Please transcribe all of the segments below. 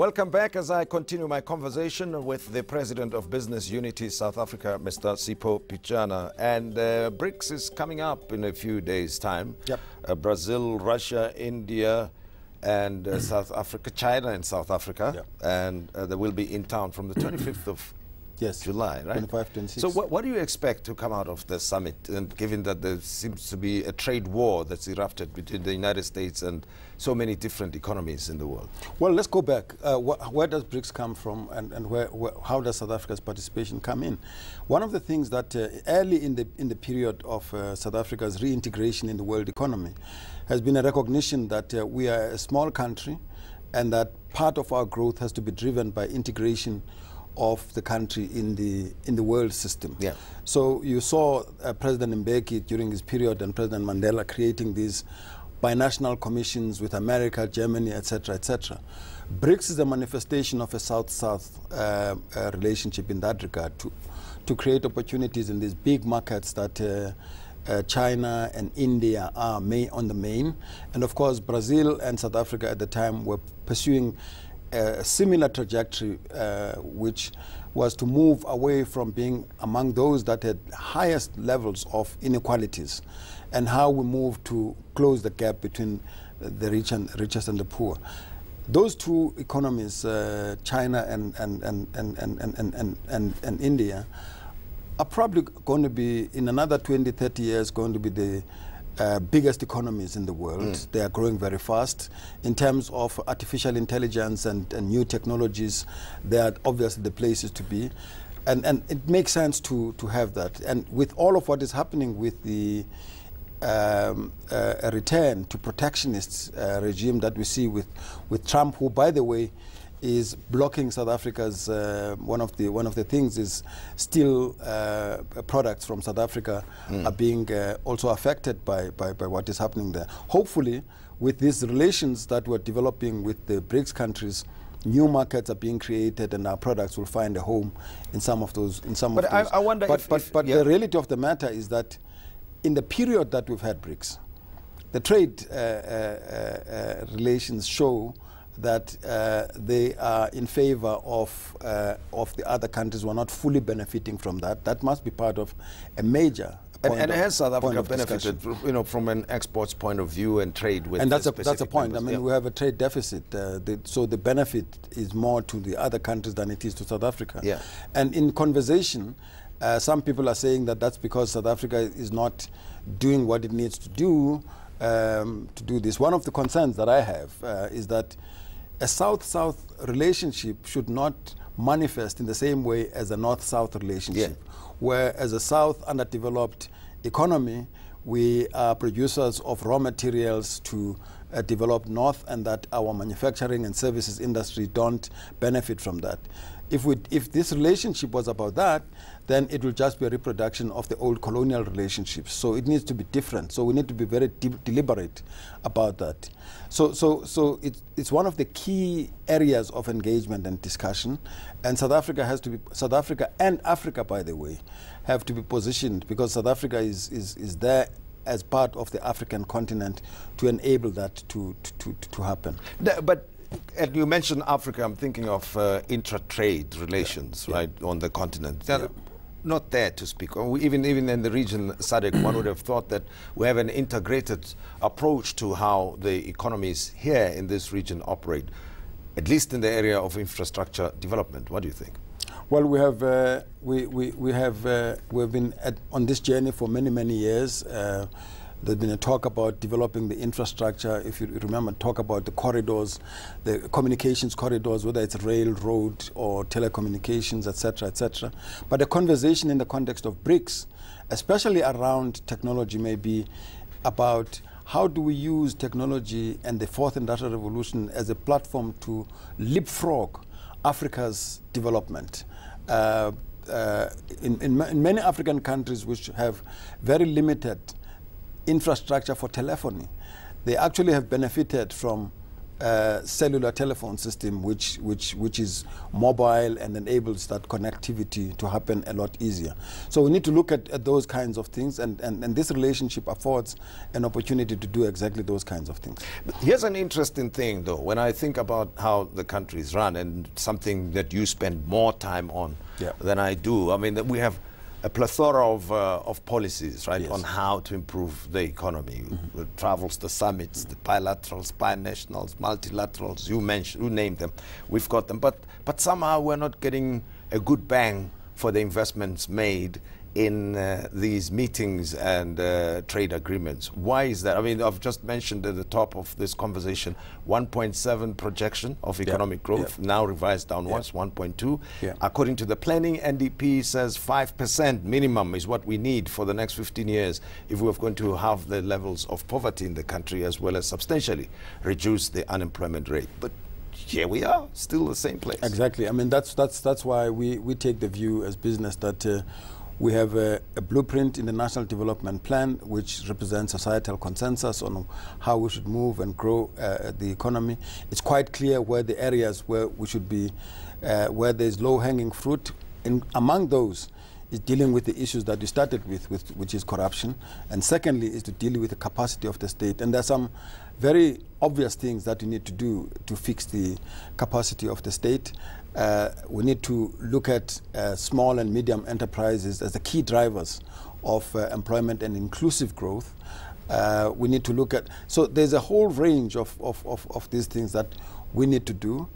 Welcome back as I continue my conversation with the President of Business Unity South Africa, Mr. Sipho Pityana. And BRICS is coming up in a few days' time. Yep. Brazil, Russia, India, and South Africa, China and South Africa. Yep. And they will be in town from the 25th of July, right? 25, 26. So what do you expect to come out of the summit, and given that there seems to be a trade war that's erupted between the United States and so many different economies in the world? Well, let's go back. Where does BRICS come from, and how does South Africa's participation come in? One of the things that early in the period of South Africa's reintegration in the world economy has been a recognition that we are a small country, and that part of our growth has to be driven by integration of the country in the world system. Yeah. So you saw President Mbeki during his period and President Mandela creating these binational commissions with America, Germany, etc., etc. BRICS is a manifestation of a South-South relationship in that regard to create opportunities in these big markets that China and India are on the main. And of course, Brazil and South Africa at the time were pursuing a similar trajectory, which was to move away from being among those that had highest levels of inequalities, and how we move to close the gap between the richest and the poor. Those two economies, China and India, are probably going to be, in another 20, 30 years, going to be the biggest economies in the world. They are growing very fast. In terms of artificial intelligence and new technologies, they are obviously the places to be. And it makes sense to have that. And with all of what is happening with the return to protectionist regime that we see with Trump, who, by the way, is blocking South Africa's, one of the things is still products from South Africa are being also affected by what is happening there. Hopefully, with these relations that we're developing with the BRICS countries, new markets are being created, and our products will find a home in some of those. I wonder but the reality of the matter is that in the period that we've had BRICS, the trade relations show that they are in favor of the other countries who are not fully benefiting from that. That must be part of a major point. And has South Africa benefited, from an exports point of view and trade with? And that's a point. Members. I mean, we have a trade deficit, so the benefit is more to the other countries than it is to South Africa. Yeah. And in conversation, some people are saying that that's because South Africa is not doing what it needs to do this. One of the concerns that I have is that a South-South relationship should not manifest in the same way as a North-South relationship, where as a South underdeveloped economy, we are producers of raw materials to develop North, and that our manufacturing and services industry don't benefit from that. If this relationship was about that, then it will just be a reproduction of the old colonial relationships. So it needs to be different. So we need to be very deliberate about that. So it's one of the key areas of engagement and discussion. And South Africa and Africa, by the way, have to be positioned, because South Africa is there as part of the African continent to enable that to happen. And you mentioned Africa, I'm thinking of intra-trade relations, right, on the continent. They're not there to speak. Even in the region, SADC, one would have thought that we have an integrated approach to how the economies here in this region operate, at least in the area of infrastructure development. What do you think? Well, we've been on this journey for many years. There's been a talk about developing the infrastructure. If you remember, talk about the corridors, the communications corridors, whether it's rail, road, or telecommunications, etc., etc. But the conversation in the context of BRICS, especially around technology, may be about how do we use technology and the fourth industrial revolution as a platform to leapfrog Africa's development. In many African countries which have very limited infrastructure for telephony, they actually have benefited from cellular telephone system which is mobile and enables that connectivity to happen a lot easier. So we need to look at those kinds of things, and this relationship affords an opportunity to do exactly those kinds of things. Here's an interesting thing, though, when I think about how the country is run, and something that you spend more time on than I do. I mean, we have a plethora of policies, right, on how to improve the economy. The travels, the summits, the bilaterals, binationals, multilaterals, you name them. We've got them. But somehow we're not getting a good bang for the investments made in these meetings and trade agreements. Why is that? I mean, I've just mentioned at the top of this conversation 1.7 projection of economic growth, now revised downwards, 1.2. According to the planning, NDP says 5% minimum is what we need for the next 15 years if we're going to have the levels of poverty in the country, as well as substantially reduce the unemployment rate. But here we are, still the same place. Exactly. I mean, that's why we take the view as business that we have a blueprint in the National Development Plan which represents societal consensus on how we should move and grow the economy. It's quite clear where the areas where we should be, where there's low-hanging fruit. Among those is dealing with the issues that you started with, which is corruption. And secondly is to deal with the capacity of the state. And there's some very obvious things that you need to do to fix the capacity of the state. We need to look at small and medium enterprises as the key drivers of employment and inclusive growth. We need to look at, so there's a whole range of these things that we need to do.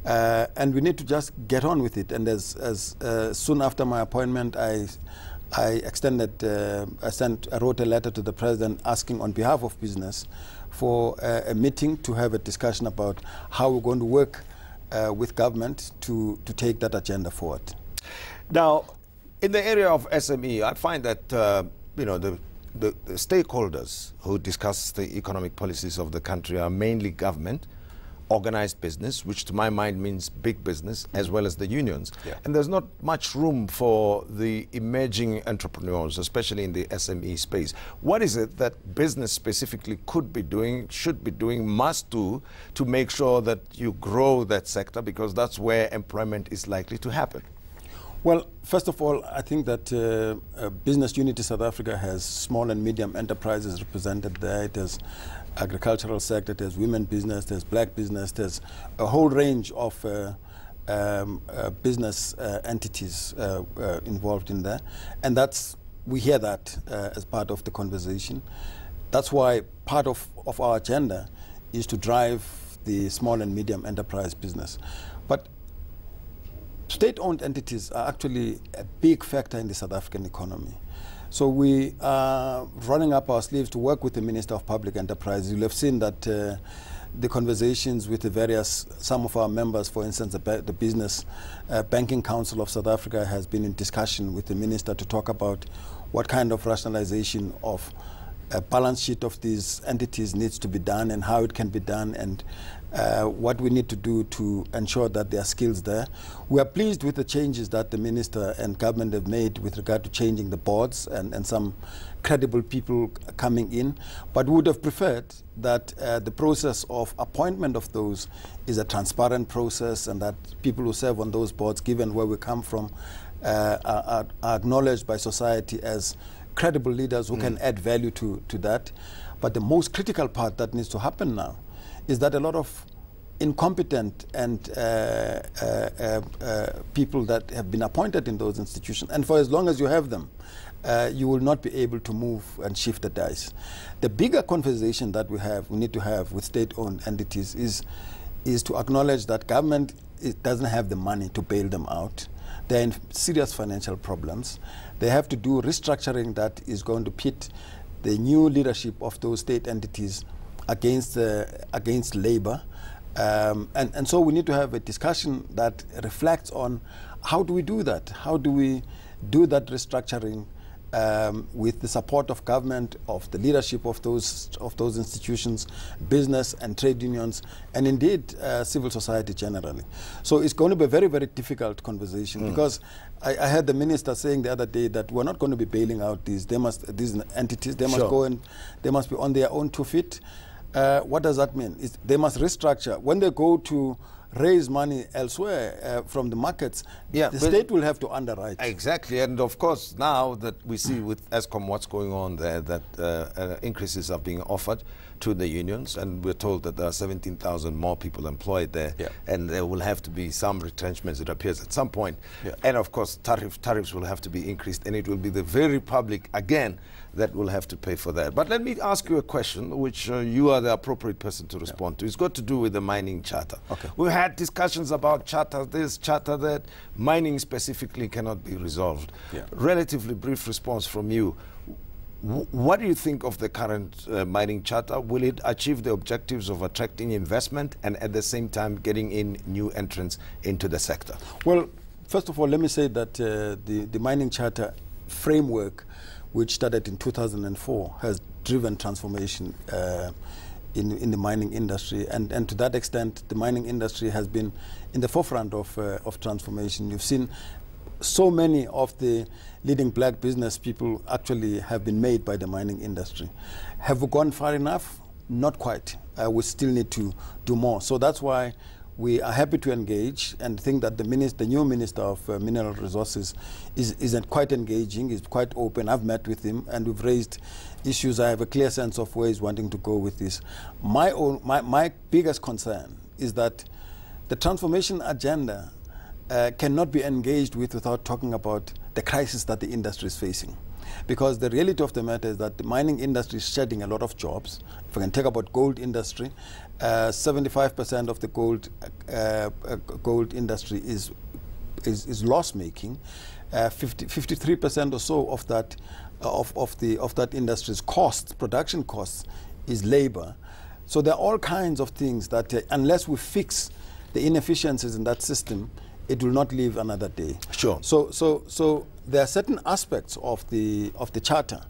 And we need to just get on with it. And as soon after my appointment, I wrote a letter to the president asking on behalf of business for a meeting to have a discussion about how we're going to work with government to take that agenda forward. Now, in the area of SME, I find that you know, the stakeholders who discuss the economic policies of the country are mainly government, organized business, which to my mind means big business, as well as the unions. And there's not much room for the emerging entrepreneurs, especially in the SME space. What is it that business specifically could be doing, should be doing, must do to make sure that you grow that sector, because that's where employment is likely to happen? Well, first of all, I think that Business Unity South Africa has small and medium enterprises represented there. It has agricultural sector, there's women business, there's black business, there's a whole range of business entities involved in there. And we hear that as part of the conversation. That's why part of our agenda is to drive the small and medium enterprise business. But state-owned entities are actually a big factor in the South African economy. So we are running up our sleeves to work with the Minister of Public Enterprise. You'll have seen that the conversations with some of our members, for instance, the Business Banking Council of South Africa has been in discussion with the Minister to talk about what kind of rationalization of a balance sheet of these entities needs to be done and how it can be done, and what we need to do to ensure that there are skills there. We are pleased with the changes that the Minister and government have made with regard to changing the boards and some credible people coming in, but we would have preferred that the process of appointment of those is a transparent process, and that people who serve on those boards, given where we come from, are acknowledged by society as credible leaders who can add value to that. But the most critical part that needs to happen now is that a lot of incompetent and people that have been appointed in those institutions, and for as long as you have them, you will not be able to move and shift the dice. The bigger conversation that we need to have with state-owned entities is to acknowledge that government doesn't have the money to bail them out. They're in serious financial problems. They have to do restructuring that is going to pit the new leadership of those state entities against labor. And so we need to have a discussion that reflects on how do we do that? How do we do that restructuring with the support of government, of the leadership of those institutions, business and trade unions, and indeed civil society generally. So it's going to be a very, very difficult conversation, because I heard the minister saying the other day that we're not going to be bailing out these entities. They must go and they must be on their own 2 feet. What does that mean? They must restructure. When they go to raise money elsewhere from the markets, the state will have to underwrite. Exactly, and of course now that we see with Eskom what's going on there, that increases are being offered to the unions, and we're told that there are 17,000 more people employed there, and there will have to be some retrenchments, it appears, at some point. And of course tariffs will have to be increased, and it will be the very public again that will have to pay for that. But let me ask you a question, which you are the appropriate person to respond to. It's got to do with the mining charter. We've had discussions about charter this, charter that. Mining specifically cannot be resolved. Relatively brief response from you. What do you think of the current mining charter? Will it achieve the objectives of attracting investment and at the same time getting in new entrants into the sector? Well, first of all, let me say that the mining charter framework, which started in 2004, has driven transformation in the mining industry. And to that extent, the mining industry has been in the forefront of transformation. You've seen so many of the leading black business people actually have been made by the mining industry. Have we gone far enough? Not quite. We still need to do more. So that's why we are happy to engage and think that the new Minister of Mineral Resources is quite engaging, is quite open. I've met with him and we've raised issues. I have a clear sense of where he's wanting to go with this. My biggest concern is that the transformation agenda cannot be engaged with without talking about the crisis that the industry is facing. Because the reality of the matter is that the mining industry is shedding a lot of jobs. If we can talk about gold industry, 75% of the gold industry is loss-making. 53% or so of that industry's costs, production costs, is labor. So there are all kinds of things that unless we fix the inefficiencies in that system, it will not live another day. Sure. So there are certain aspects of the charter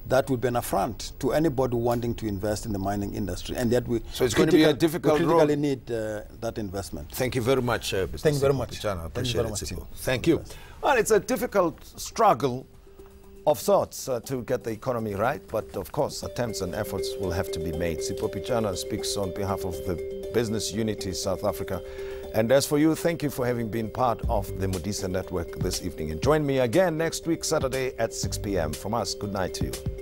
that would be an affront to anybody wanting to invest in the mining industry, and yet so it's going to be a difficult we road. critically need that investment. Thank you very much, Mr. Thank you very much. Pityana. I appreciate it, Sipho. Thank you. you. Well, it's a difficult struggle of sorts to get the economy right, but of course attempts and efforts will have to be made. Sipho Pityana speaks on behalf of the Business Unity South Africa. And as for you, thank you for having been part of the Modise Network this evening. And join me again next week, Saturday at 6 p.m. From us, good night to you.